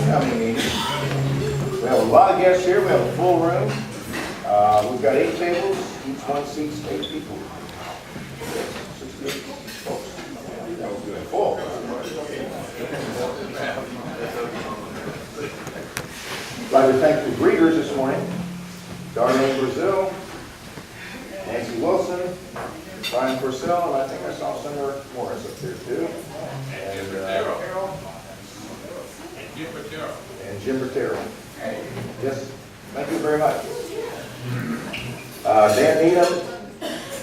homecoming meeting. We have a lot of guests here. We have a full room. We've got 8 tables. Each one seats 8 people. 68 folks. That was good. Full. I'd like to thank the greeters this morning. Darlene Brazil, Nancy Wilson, Brian Purcell, and I think I saw Senator Morris up there too. And Jim Bertero. Yes, thank you very much. Dan Needham,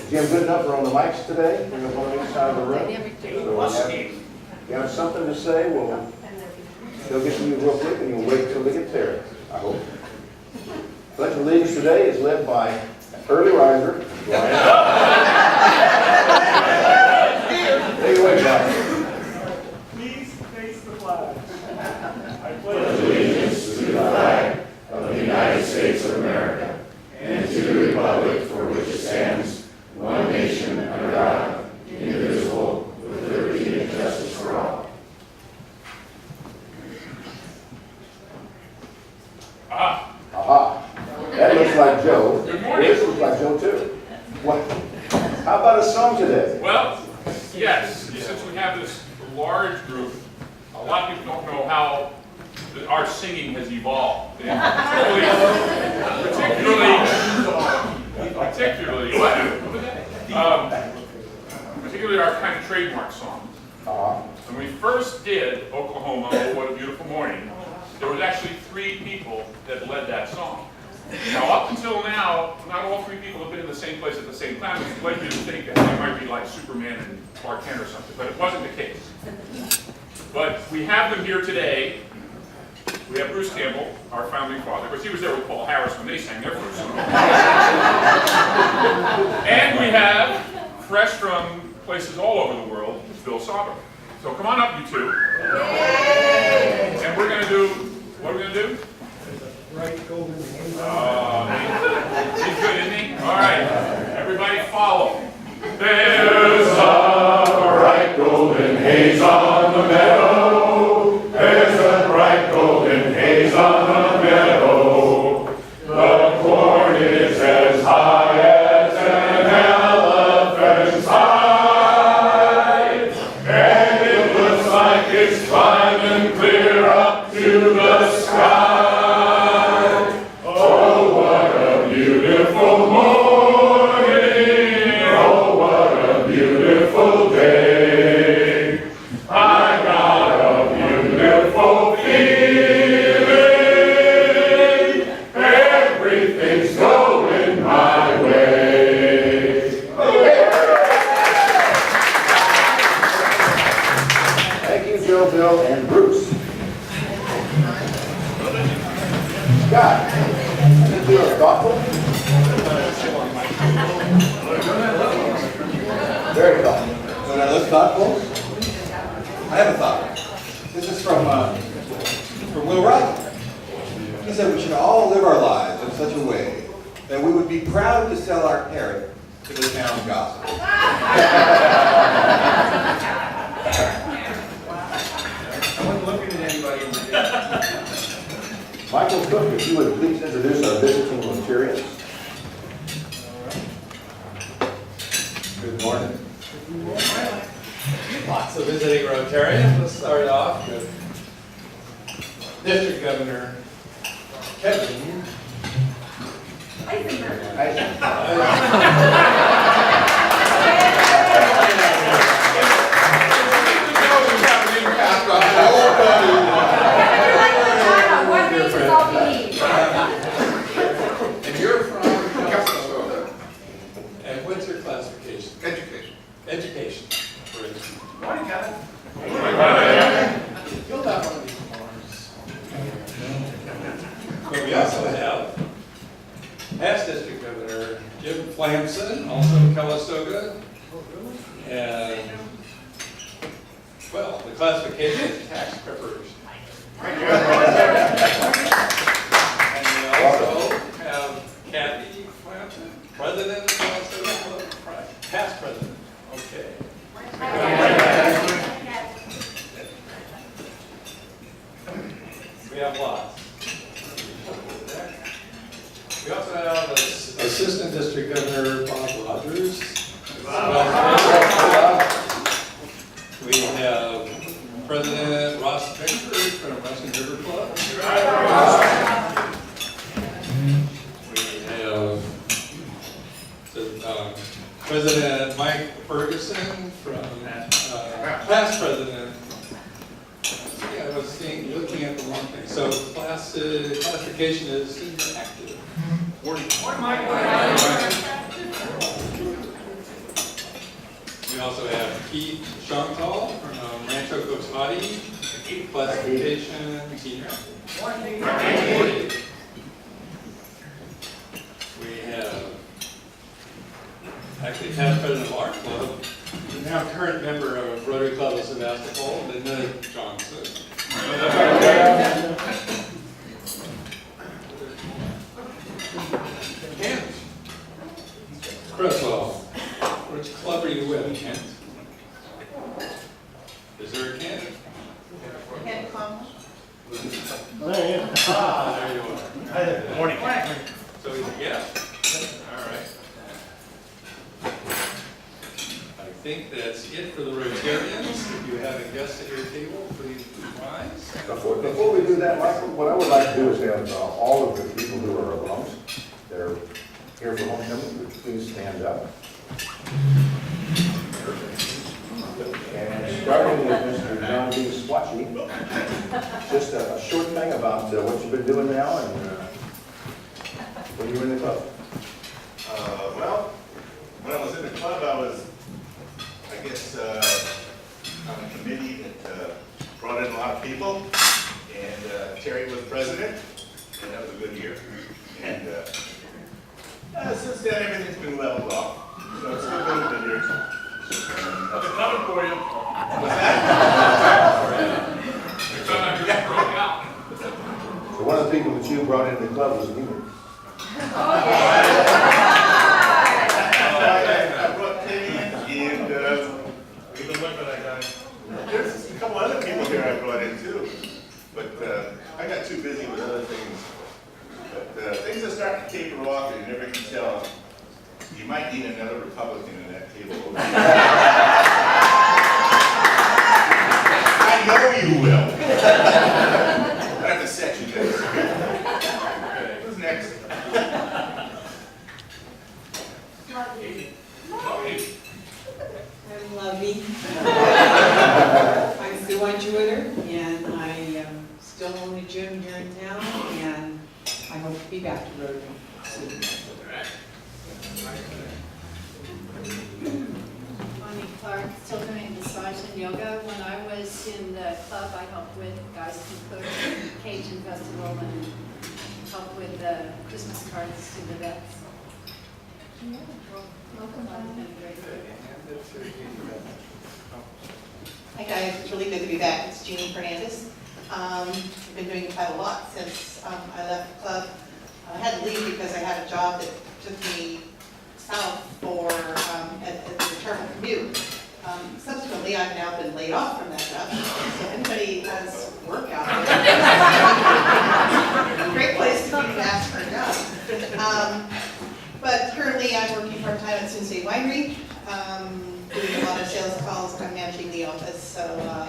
Jim Goodenough are on the mics today. We're going to one on each side of the room. So if you have something to say, they'll get to you real quick and you'll wait till they get there, I hope. Pledge of Allegiance today is led by early riser. Take it away, Brian. Please face the flag. I pledge allegiance to the flag of the United States of America and to the republic for which it stands, one nation under God, indivisible, with liberty and justice for all. Aha. That looks like Joe. This looks like Joe too. What? How about a song today? Well, yes. Since we have this large group, a lot of people don't know how our singing has evolved. Particularly our kind of trademark songs. When we first did Oklahoma, Oh What a Beautiful Morning, there was actually 3 people that led that song. Now, up until now, not all 3 people have been in the same place at the same time, which led you to think that they might be like Superman and Clark Kent or something, but it wasn't the case. But we have them here today. We have Bruce Campbell, our founding father, because he was there with Paul Harris when they sang their first song. And we have, fresh from places all over the world, Bill Sauber. So come on up, you two. And we're going to do, what are we going to do? Right golden haze. He's good, isn't he? All right, everybody follow. There's a bright golden haze on the meadow. There's a bright golden haze on the meadow. The corn is as high as an elephant's height, and it looks like it's climbing clear up to the sky. Bill, and Bruce. Scott, I think you are thoughtful. Very thoughtful. Don't I look thoughtful? I have a thought. This is from Will Wright. He said we should all live our lives in such a way that we would be proud to sell our parrot to the town gossip. Michael Cook, if you would please introduce our visiting Rotarians. Good morning. Lots of visiting Rotarians. Let's start off with District Governor Kevin. And you're from Sebastopol. And what's your classification? Education. Education. Morning, Kevin. You'll have one of these forms. But we also have past District Governor Jim Flamson, also Calistoga. And, well, the classification is tax preparation. And we also have Kathy Flamson, President of Calistoga, past President. Okay. We We have lots. We also have Assistant District Governor Bob Rogers. We have President Ross Pickford from Russian River Club. We have President Mike Ferguson from past president. Yeah, I was looking at the wrong thing. So classification is senior active. We also have Keith Chantal from Rancho Cotati, classification senior active. We have actually past president of our club, and now current member of Rotary Club of Sebastopol, Linda Johnson. Kent Cresswell, which club are you with, Kent? Is there a Kent? Kent come. There you are. Morning. So he's a guest. All right. I think that's it for the Rotarians. If you have a guest at your table, please rise. Before we do that, Michael, what I would like to do is have all of the people who are alums that are here for homecoming, please stand up. And starting with Mr. John B. Swatchy, just a short thing about what you've been doing now and when you were in the club. Well, when I was in the club, I was, I guess, on a committee that brought in a lot of people, and Terry was president, and that was a good year. And since then, everything's been leveled off, so it's still been a good year. That's coming for you. What's that? It's not just broke out. So one of the people that you brought into the club was Peter. I brought Timmy, and We've been looking at that guy. there's a couple other people here I brought in too, but I got too busy with other things. But things are starting to taper off, and you never can tell. You might need another Republican in that table. I know you will. I have to set you guys. Who's next? I'm Lovey. I'm Sue Jewiter, and I still own a gym here in town, and I hope to be back to Rotary soon. Bonnie Clark, still doing massage and yoga. When I was in the club, I helped with Guys Can Cook, Cajun Festival, and helped with the Christmas cards to the vets. Welcome, Bonnie. Hi guys, it's really good to be back. It's Jeannie Fernandez. I've been doing quite a lot since I left the club. I had to leave because I had a job that took me south for a terrible commute. Subsequently, I've now been laid off from that job. So if anybody has work out there, great place to be to ask for a job. But currently, I'm working part-time at State Winery, doing a lot of sales calls. I'm managing the office, so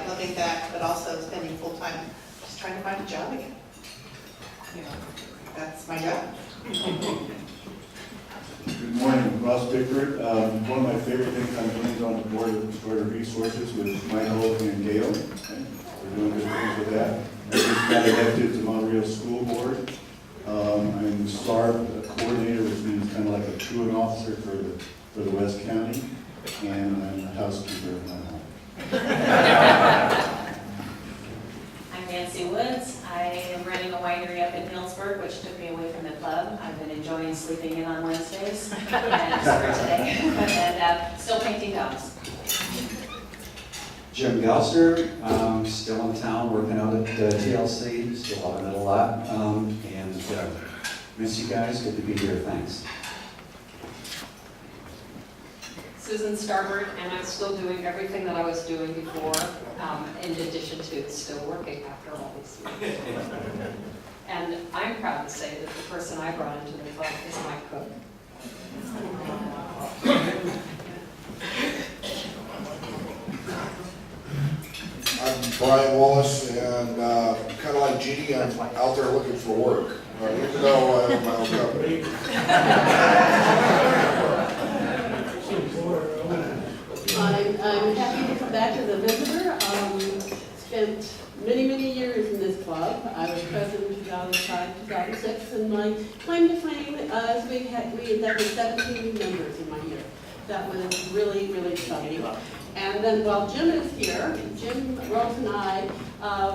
loving that, but also spending full time just trying to find a job again. You know, that's my job. Good morning, Ross Pickford. One of my favorite things I'm doing is on the board of resources with Michael and Gail. Okay? We're doing good things with that. I just got elected to Montreal School Board. I'm the SAR coordinator, which means kind of like a truant officer for the West County, and I'm the housekeeper of my home. I'm Nancy Woods. I am running a winery up in Hillsburg, which took me away from the club. I've been enjoying sleeping in on Wednesdays, and for today, and still painting dogs. Jim Galster, still in town, working out at TLC, still loving it a lot, and miss you guys, good to be here, thanks. Susan Starbird, and I'm still doing everything that I was doing before, in addition to still working after all these years. And I'm proud to say that the person I brought into the club is my cook. I'm Brian Wallace, and kind of like Jeannie, I'm out there looking for work. Even though I have my own company. I'm happy to come back as a visitor. Spent many years in this club. I was president in 2005, 2006, and my claim to fame is we inducted 17 new members in my year. That was really exciting. And then while Jim is here, Jim, Rose, and I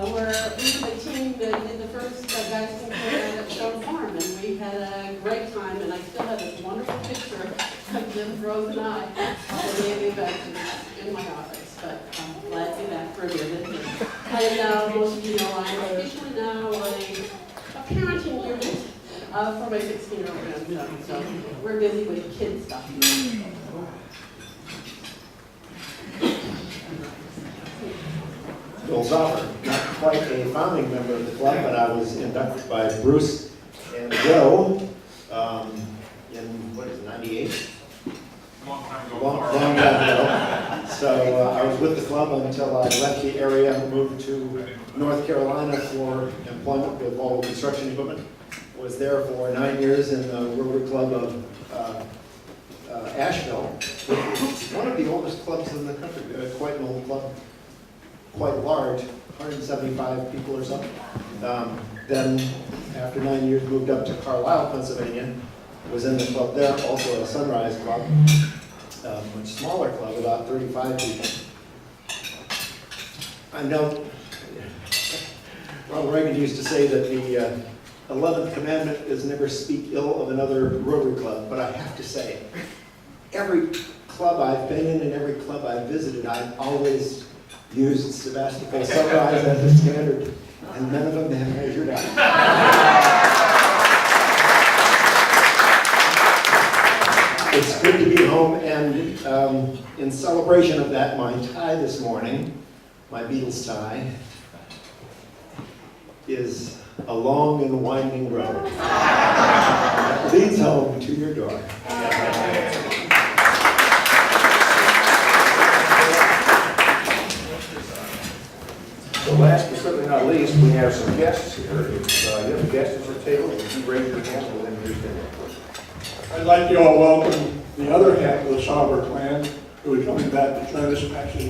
we were the team that did the first guys can play at Stone Farm, and we had a great time. And I still have this wonderful picture of Jim, Rose, and I at the day of the event in my office. But I'm glad to be back for a visit. And most of you know I'm officially now a parenting unit for my 16-year-old grandson. So we're busy with kid stuff. Bill Zoffer, not quite a founding member of the club, but I was inducted by Bruce and Joe in, what is it, 98? Long time ago. Long time ago. So I was with the club until I left the area and moved to North Carolina for employment with all construction equipment. Was there for 9 years in the Rotary Club of Asheville, which is one of the oldest clubs in the country, quite an old club. Quite large, 175 people or something. Then, after 9 years, moved up to Carlisle, Pennsylvania. Was in the club there, also a Sunrise Club, much smaller club, about 35 people. I know Ronald Reagan used to say that the 11th commandment is never speak ill of another Rotary Club, but I have to say, every club I've been in and every club I've visited, I've always used Sebastopol Sunrise as a standard, and none of them have measured up. It's good to be home, and in celebration of that, my tie this morning, my Beatles tie, is a long and winding road that leads home to your door. So last but certainly not least, we have some guests here. If you have guests at your table, if you raise your hand, we'll introduce them. I'd like you all to welcome the other half of the Schauber clan, who are coming back to join us from actually.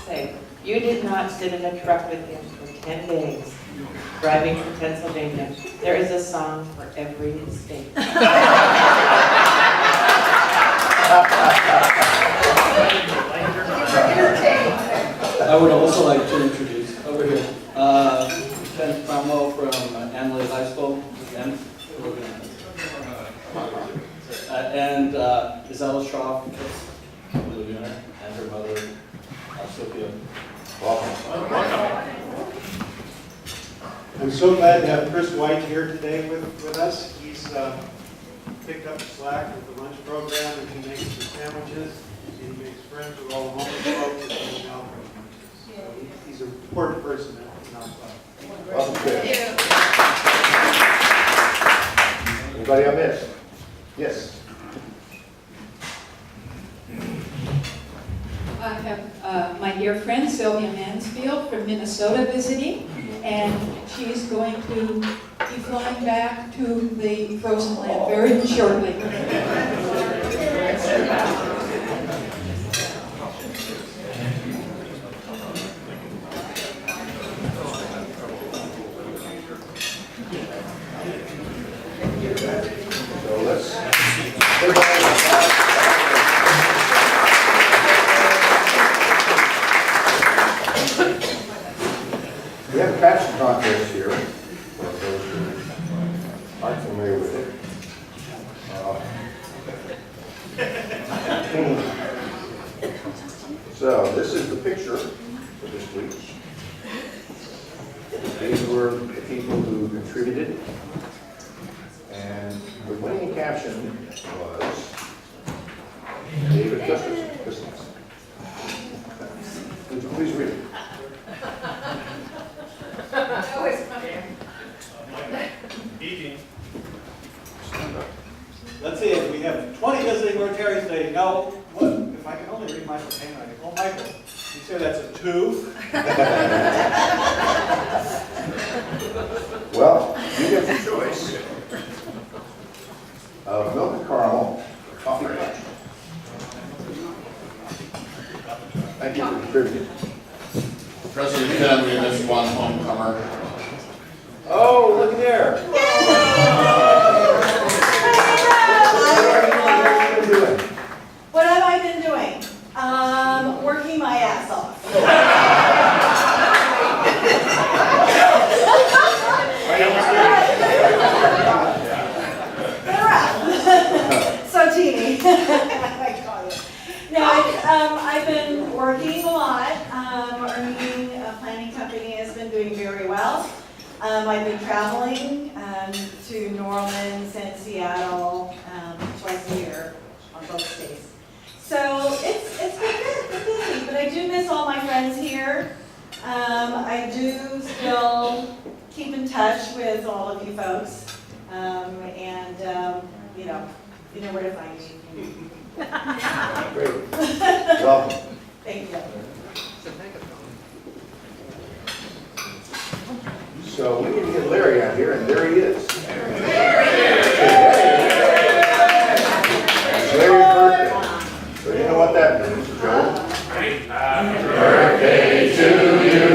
Say, you did not sit in a truck with him for 10 days, driving from Pennsylvania. There is a song for every state. I would also like to introduce, over here, Ben Cromwell from Annalee High School, and Isella Schroff, and her mother, Sophia. Welcome. I'm so glad to have Chris White here today with us. He's picked up the slack with the lunch program, and he makes the sandwiches. He makes friends with all the homeless folks that come down from lunches. So he's an important person in our club. Welcome, Chris. Anybody I missed? Yes. I have my dear friend Sylvia Mansfield from Minnesota visiting, and she's going to be flying back to the frozen land very shortly. So let's. We have a passion contest here, for those who aren't familiar with it. So this is the picture for this week. These were the people who contributed. And the winning caption was David Gustafson. Please read it. Eating. Let's see, if we have 20 visiting Rotarians today, no, what, if I can only read Michael's handwriting. Oh, Michael, you say that's a 2? Well, you get the choice of milk and caramel, coffee crunch. Thank you for contributing. President Kennedy, this one homecomer. Oh, look there. What have I been doing? Working my ass off. So teeny. I call you. No, I've been working a lot. Earning planning company has been doing very well. I've been traveling to New Orleans and Seattle twice a year on both days. So it's been good, been busy, but I do miss all my friends here. I do still keep in touch with all of you folks, and you know where to find me. Great. Welcome. Thank you. So we need to get Larry out here, and there he is. It's Larry's birthday. So you know what that means, Joe? Happy birthday to you.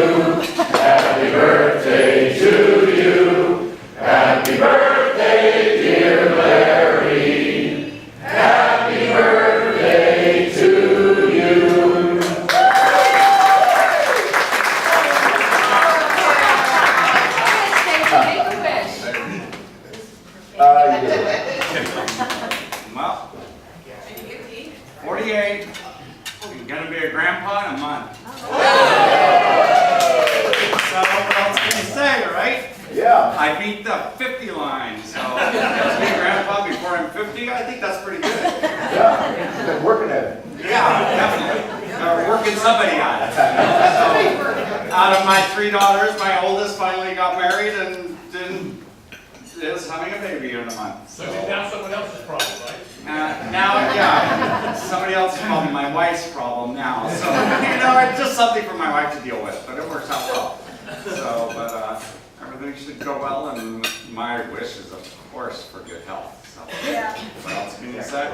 Happy birthday to you. Happy birthday, dear Larry. Happy birthday to you. You did it. Well, 48. You're gonna be a grandpa in a month. So what else can you say, right? Yeah. I beat the 50 line, so to be a grandpa before I'm 50, I think that's pretty good. Yeah, you've been working at it. Yeah, definitely. Working somebody on it. So, out of my 3 daughters, my oldest finally got married and is having a baby in a month. So now someone else's problem, right? Now, yeah, somebody else's problem, my wife's problem now. So, it's just something for my wife to deal with, but it works out well. So, but everything should go well, and my wish is, of course, for good health. So, what else can you say?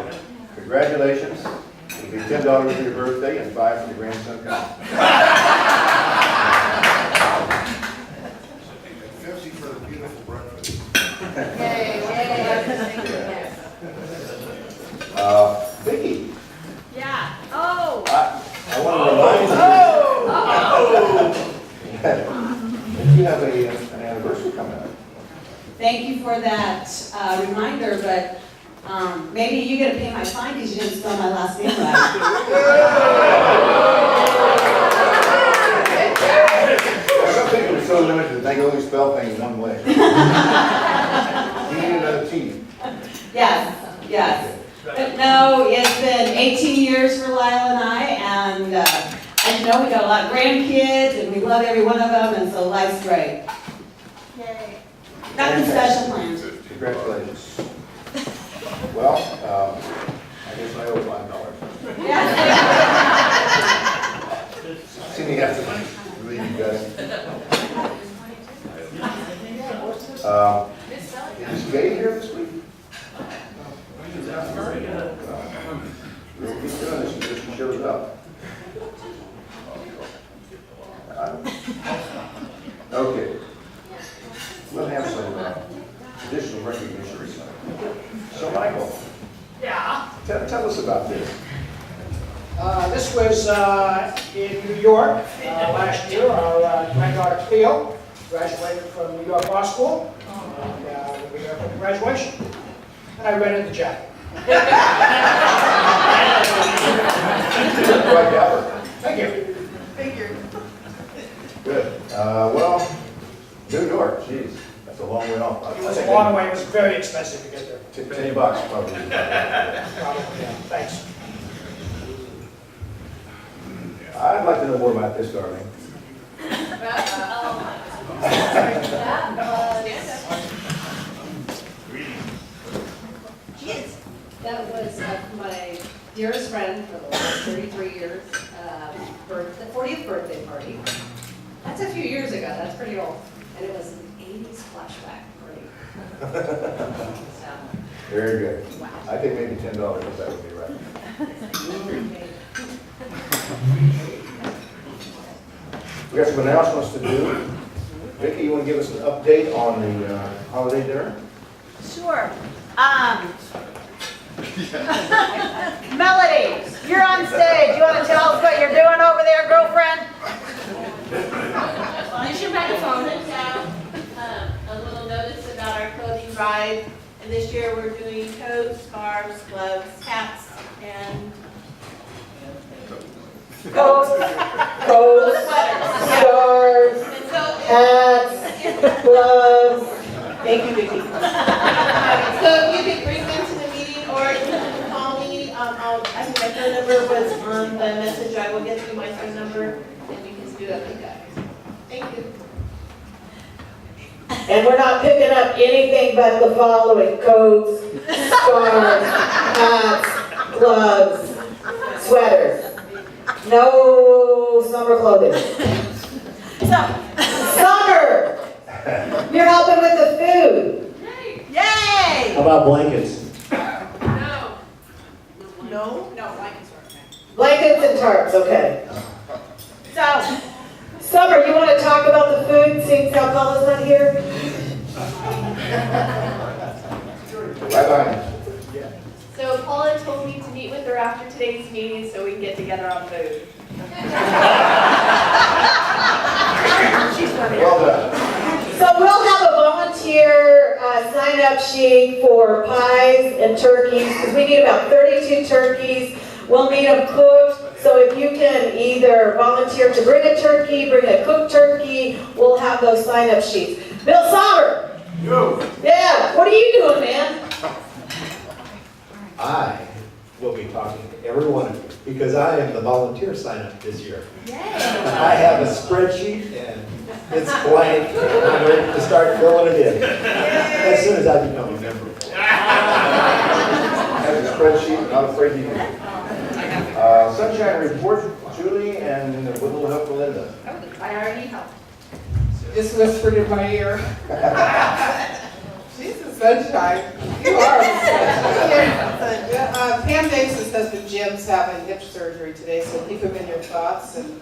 Congratulations. It'll be $10 for your birthday and $5 for the grandson coming. 50 for the beautiful breakfast. Vicki. Yeah. Oh. I want to remind you that you have an anniversary coming up. Thank you for that reminder, but maybe you got to pay my fine because you didn't spell my last name right. Some people are so limited that they can only spell things one way. You need another T. Yes, yes. But no, it's been 18 years for Lyle and I, and we got a lot of grandkids, and we love every one of them, and so life's great. Yay. Nothing special planned. Congratulations. Well, I guess I owe $5. See me after leave, you guys. Is Gay here this week? We'll keep doing this until she shows up. Okay. We'll have some additional recognition. So, Michael. Yeah. Tell us about this. This was in New York last year. Our granddaughter Cleo graduated from New York Law School, and we were there for the graduation. And I rented the jacket. Quite dapper. Thank you. Thank you. Good. Well, New York, geez, that's a long way off. It was a long way. It was very expensive to get there. $10 probably. Probably, yeah. Thanks. I I'd like to know more about this, darling. That was my dearest friend for the last 33 years, for the 40th birthday party. That's a few years ago, that's pretty old. And it was an 80s flashback party. So, Very good. wow. I think maybe $10 if that would be right. We got some announcements to do. Vicki, you want to give us an update on the holiday dinner? Sure. Melody, you're on stage. You want to tell us what you're doing over there, girlfriend? Use your microphone. A little notice about our clothing drive. And this year we're doing coats, scarves, gloves, hats, and Coats, scarves, hats, gloves. Thank you, Vicki. So if you could bring them to the meeting, or you can call me, I think my phone number was on the message. I will get you my phone number, and you can do a pickup. Thank you. And we're not picking up anything but the following: coats, scarves, hats, gloves, sweaters. No summer clothing. Summer! You're helping with the food. Yay! How about blankets? No, blankets are okay. Blankets and tarps, okay. So, Summer, you want to talk about the food, seeing how Paula's not here? Bye-bye. So Paula told me to meet with her after today's meeting so we can get together on food. Well done. So we'll have a volunteer sign-up sheet for pies and turkeys, because we need about 32 turkeys. We'll need them cooked, so if you can either volunteer to bring a turkey, bring a cooked turkey, we'll have those sign-up sheets. Bill Sommer! Yo. Yeah, what are you doing, man? I will be talking to every one of you because I am the volunteer sign-up this year. I have a spreadsheet and it's blank and I'm ready to start filling it in as soon as I become a member. Have a spreadsheet, not afraid to use it. Sunshine report, Julie, and with a little help from Linda. I already helped. Just whispered in my ear. She's the sunshine. You are. Pam Davis's husband Jim's having hip surgery today, so keep him in your thoughts. And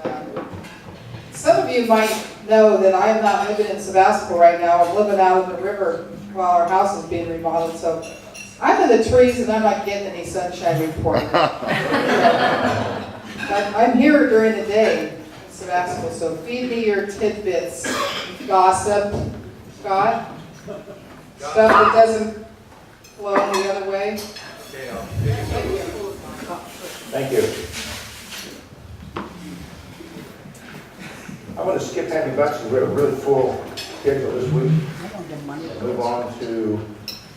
some of you might know that I am not living in Sebastopol right now. I'm living out on the river while our house is being remodeled. So I'm in the trees and I'm not getting any sunshine report. But I'm here during the day in Sebastopol, so feed me your tidbits, gossip, Scott. Stuff that doesn't flow the other way. Thank you. I'm going to skip Happy Bucks, we have a really full schedule this week. And move on to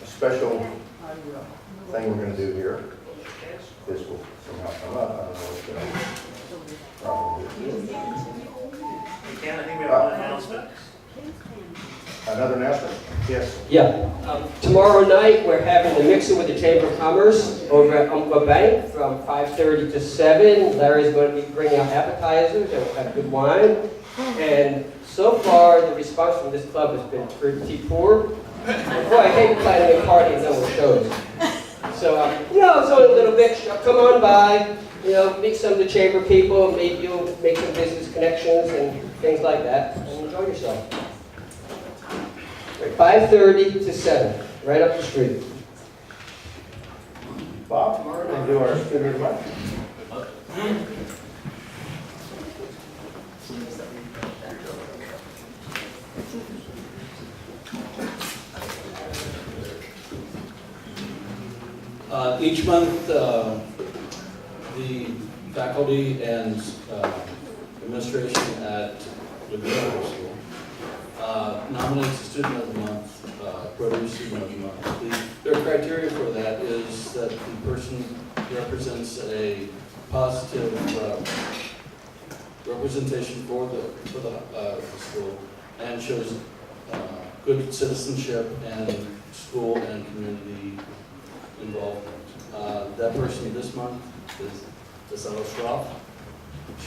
a special thing we're going to do here. This will somehow come up. I don't know what's going to Ken, I think we have one announcement. Another announcement? Yes. Yeah. Tomorrow night, we're having the mixer with the Chamber of Commerce over at Umpqua Bank from 5:30 to 7. Larry's going to be bringing out appetizers and we'll have good wine. And so far, the response from this club has been pretty poor. Boy, I hate planning a party and no one shows. So, it's only a little bit. Come on by, meet some of the Chamber people, maybe you'll make some business connections and things like that, and enjoy yourself. 5:30 to 7, right up the street. Bob, we're going to do our student lunch. Each month, the faculty and administration at the middle school nominates a student of the month, Rotary student of the month. Their criteria for that is that the person represents a positive representation for the school, and shows good citizenship and school and community involvement. That person this month is Isabel Schroff.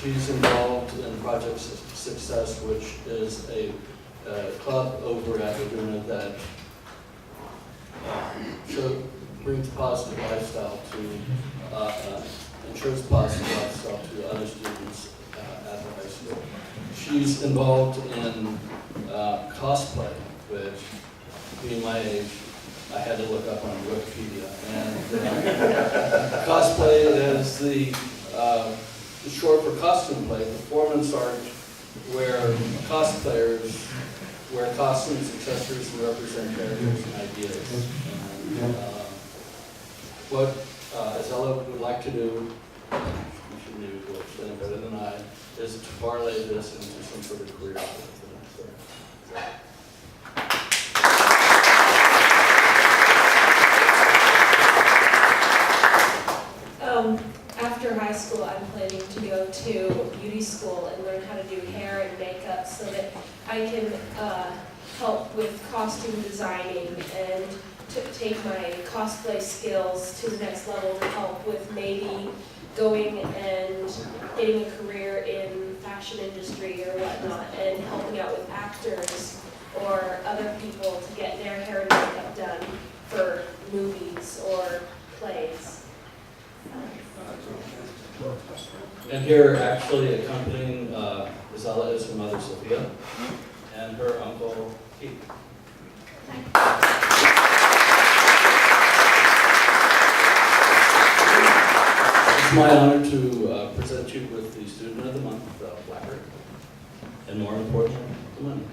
She's involved in Project Success, which is a club over at Laguna that brings positive lifestyle to, ensures positive lifestyle to other students at the high school. She's involved in cosplay, which, being my age, I had to look up on Wikipedia. And cosplay is the short for costume play, performance art, where cosplayers wear costumes, accessories, and represent characters and ideas. And, what Isella would like to do, you should maybe go explain it better than I, is to parlay this into some sort of career. After high school, I'm planning to go to beauty school and learn how to do hair and makeup so that I can help with costume designing and to take my cosplay skills to the next level to help with maybe going and getting a career in fashion industry or whatnot and helping out with actors or other people to get their hair and makeup done for movies or plays. And here, actually accompanying Isella is her mother, Sophia, and her uncle, Keith. It's my honor to present you with the Student of the Month, Blackbird, and more importantly, the money.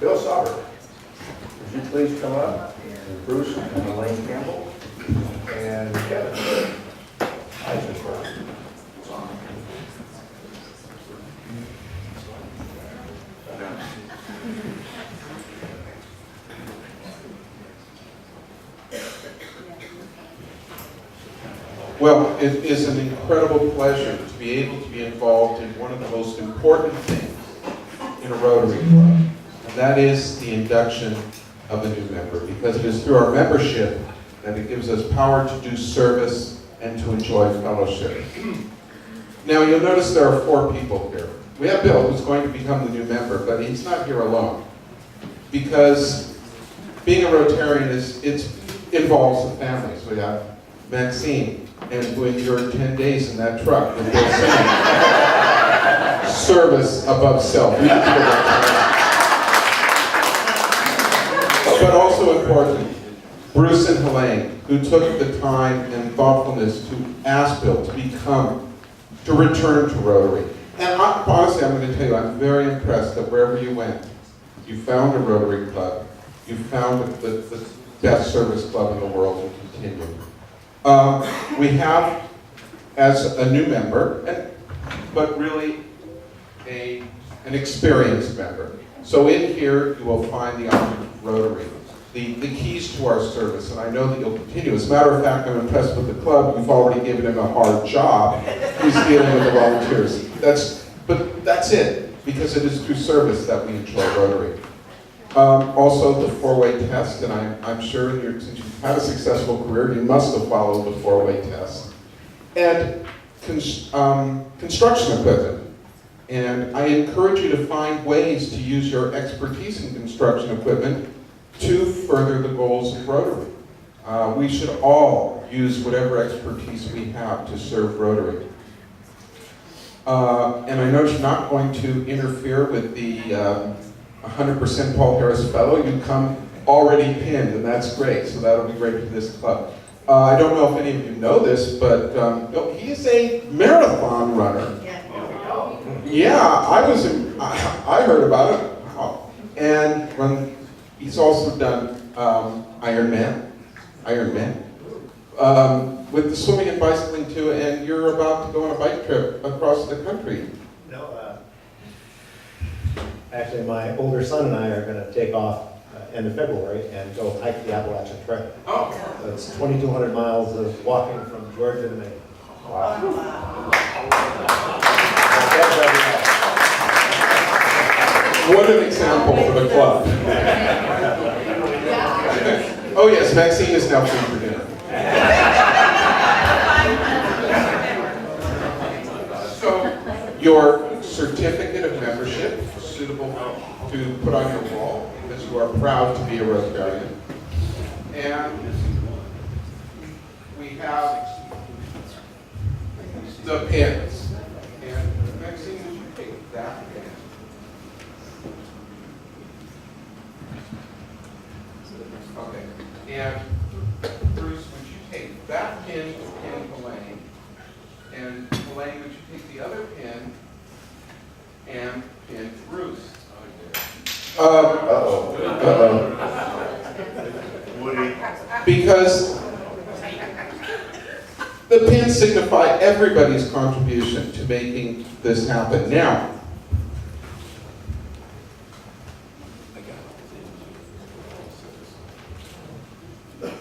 Bill Sauber, would you please come up? And Bruce and Elaine Campbell and Kevin Eisenberg. Well, it is an incredible pleasure to be able to be involved in one of the most important things in a Rotary Club, and that is the induction of a new member, because it is through our membership that it gives us power to do service and to enjoy fellowship. Now, you'll notice there are 4 people here. We have Bill, who's going to become the new member, but he's not here alone, because being a Rotarian involves a family. So we have Maxine, and when you're 10 days in that truck, and we'll sing service above self. But also important, Bruce and Helene, who took the time and thoughtfulness to ask Bill to return to Rotary. And honestly, I'm going to tell you, I'm very impressed that wherever you went, you found a Rotary Club, you found the best service club in the world and continued. We have, as a new member, but really an experienced member. So in here, you will find the option of Rotary, the keys to our service, and I know that you'll continue. As a matter of fact, I'm impressed with the club. You've already given him a hard job. He's dealing with the volunteers. But that's it, because it is through service that we enjoy Rotary. Also, the 4-way test, and I'm sure since you've had a successful career, you must have followed the 4-way test. And construction equipment. And I encourage you to find ways to use your expertise in construction equipment to further the goals of Rotary. We should all use whatever expertise we have to serve Rotary. And I know you're not going to interfere with the 100% Paul Harris Fellow. You come already pinned, and that's great, so that'll be great for this club. I don't know if any of you know this, but he's a marathon runner. Yeah, I heard about it. Wow. And he's also done Ironman, with the swimming and bicycling too, and you're about to go on a bike trip across the country. No, actually my older son and I are going to take off end of February and go hike the Appalachian Trail. Oh. So it's 2,200 miles of walking from Georgia to Maine. Wow. What an example for the club. Oh yes, Maxine is now free for dinner. So, your certificate of membership is suitable to put on your wall because you are proud to be a Rotarian. And we have the pins. And Maxine, would you take that pin? Okay. And Bruce, would you take that pin to pin Elaine? And Elaine, would you take the other pin and pin Bruce? Woody. Because the pins signify everybody's contribution to making this happen. Now,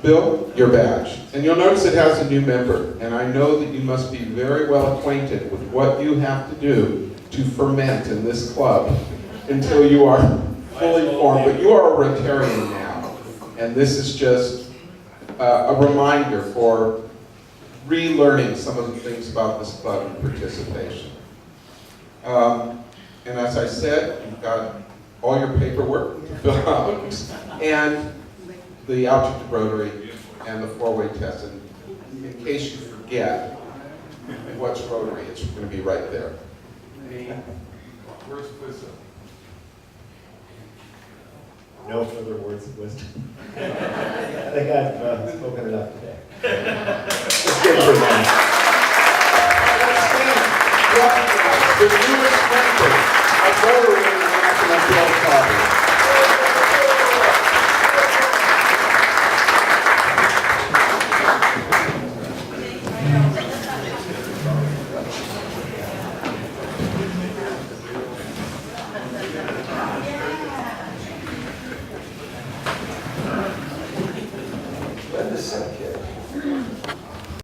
Bill, your badge. And you'll notice it has a new member. And I know that you must be very well acquainted with what you have to do to ferment in this club until you are fully formed. But you are a Rotarian now. And this is just a reminder for relearning some of the things about this club and participation. And as I said, you've got all your paperwork to fill out. And the object of Rotary and the four-way test. And in case you forget what's Rotary, it's going to be right there. Where's wisdom? No further words of wisdom. I think I've spoken enough today. Let's give her one. The newest member of Rotary International Field Party.